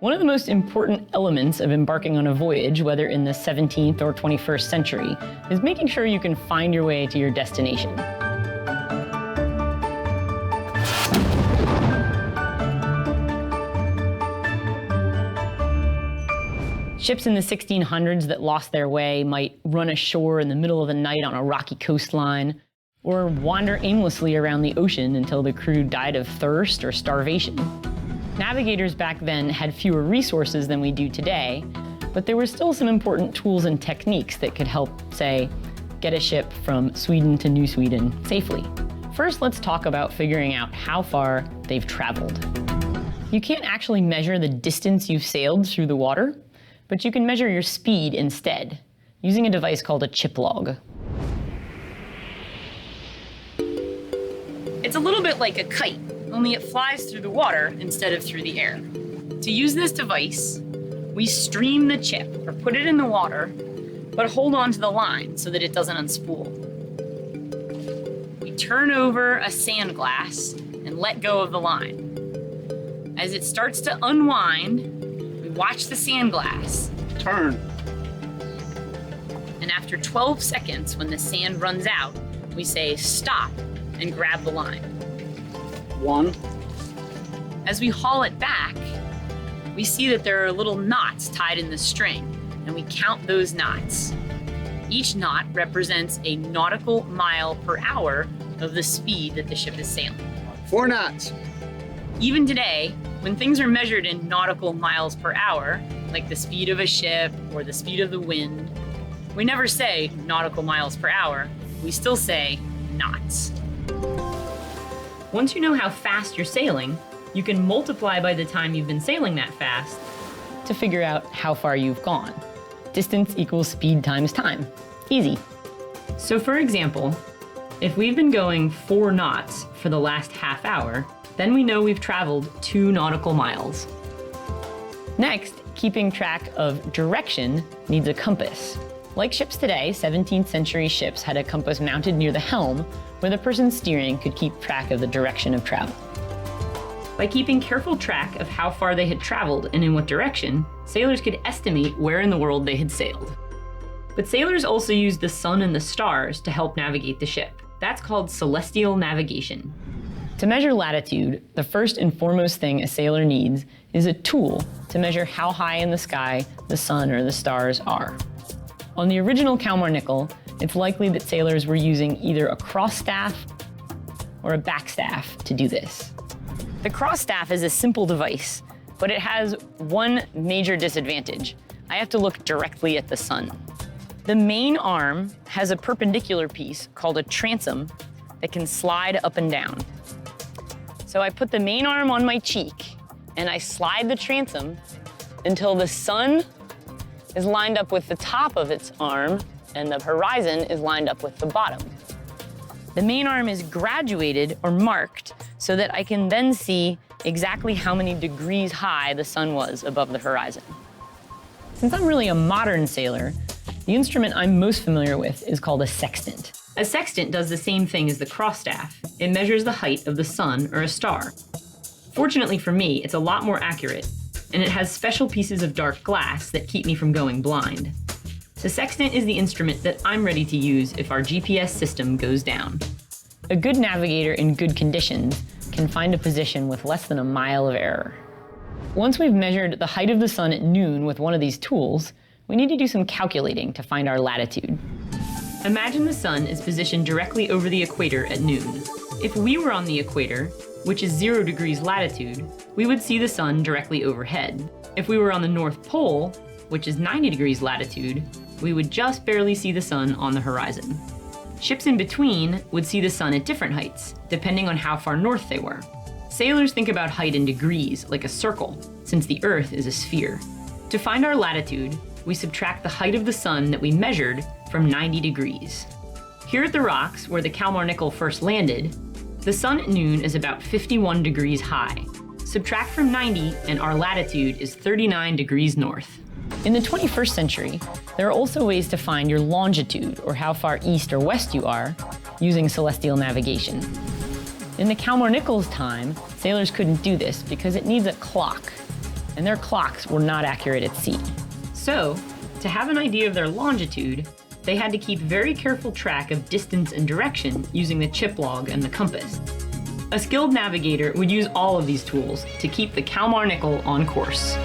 One of the most important elements of embarking on a voyage, whether in the 17th or 21st century, is making sure you can find your way to your destination. Ships in the 1600s that lost their way might run ashore in the middle of the night on a rocky coastline, or wander aimlessly around the ocean until the crew died of thirst or starvation. Navigators back then had fewer resources than we do today, but there were still some important tools and techniques that could help, say, get a ship from Sweden to New Sweden safely. First, let's talk about figuring out how far they've traveled. You can't actually measure the distance you've sailed through the water, but you can measure your speed instead, using a device called a chip log. It's a little bit like a kite, only it flies through the water instead of through the air. To use this device, we stream the chip, or put it in the water, but hold on to the line so that it doesn't unspool. We turn over a sand glass and let go of the line. As it starts to unwind, we watch the sand glass turn. And after 12 seconds, when the sand runs out, we say stop and grab the line. 1. As we haul it back, we see that there are little knots tied in the string, and we count those knots. Each knot represents a nautical mile per hour of the speed that the ship is sailing. 4 knots. Even today, when things are measured in nautical miles per hour, like the speed of a ship or the speed of the wind, we never say nautical miles per hour, we still say knots. Once you know how fast you're sailing, you can multiply by the time you've been sailing that fast to figure out how far you've gone. Distance equals speed times time. Easy. So for example, if we've been going 4 knots for the last half hour, then we know we've traveled 2 nautical miles. Next, keeping track of direction needs a compass. Like ships today, 17th century ships had a compass mounted near the helm where the person steering could keep track of the direction of travel. By keeping careful track of how far they had traveled and in what direction, sailors could estimate where in the world they had sailed. But sailors also used the sun and the stars to help navigate the ship. That's called celestial navigation. To measure latitude, the first and foremost thing a sailor needs is a tool to measure how high in the sky the sun or the stars are. On the original Kalmar nickel, it's likely that sailors were using either a cross staff or a backstaff to do this. The cross staff is a simple device, but it has one major disadvantage. I have to look directly at the sun. The main arm has a perpendicular piece called a transom that can slide up and down. So I put the main arm on my cheek and I slide the transom until the sun is lined up with the top of its arm and the horizon is lined up with the bottom. The main arm is graduated or marked so that I can then see exactly how many degrees high the sun was above the horizon. Since I'm really a modern sailor, the instrument I'm most familiar with is called a sextant. A sextant does the same thing as the cross staff. It measures the height of the sun or a star. Fortunately for me, it's a lot more accurate, and it has special pieces of dark glass that keep me from going blind. The sextant is the instrument that I'm ready to use if our GPS system goes down. A good navigator in good conditions can find a position with less than a mile of error. Once we've measured the height of the sun at noon with one of these tools, we need to do some calculating to find our latitude. Imagine the sun is positioned directly over the equator at noon. If we were on the equator, which is 0 degrees latitude, we would see the sun directly overhead. If we were on the North Pole, which is 90 degrees latitude, we would just barely see the sun on the horizon. Ships in between would see the sun at different heights, depending on how far north they were. Sailors think about height in degrees, like a circle, since the Earth is a sphere. To find our latitude, we subtract the height of the sun that we measured from 90 degrees. Here at the rocks, where the Kalmar nickel first landed, the sun at noon is about 51 degrees high. Subtract from 90, and our latitude is 39 degrees north. In the 21st century, there are also ways to find your longitude, or how far east or west you are, using celestial navigation. In the Kalmar nickel's time, sailors couldn't do this because it needs a clock. and their clocks were not accurate at sea. So, to have an idea of their longitude, they had to keep very careful track of distance and direction using the chip log and the compass. A skilled navigator would use all of these tools to keep the Kalmar Nickel on course.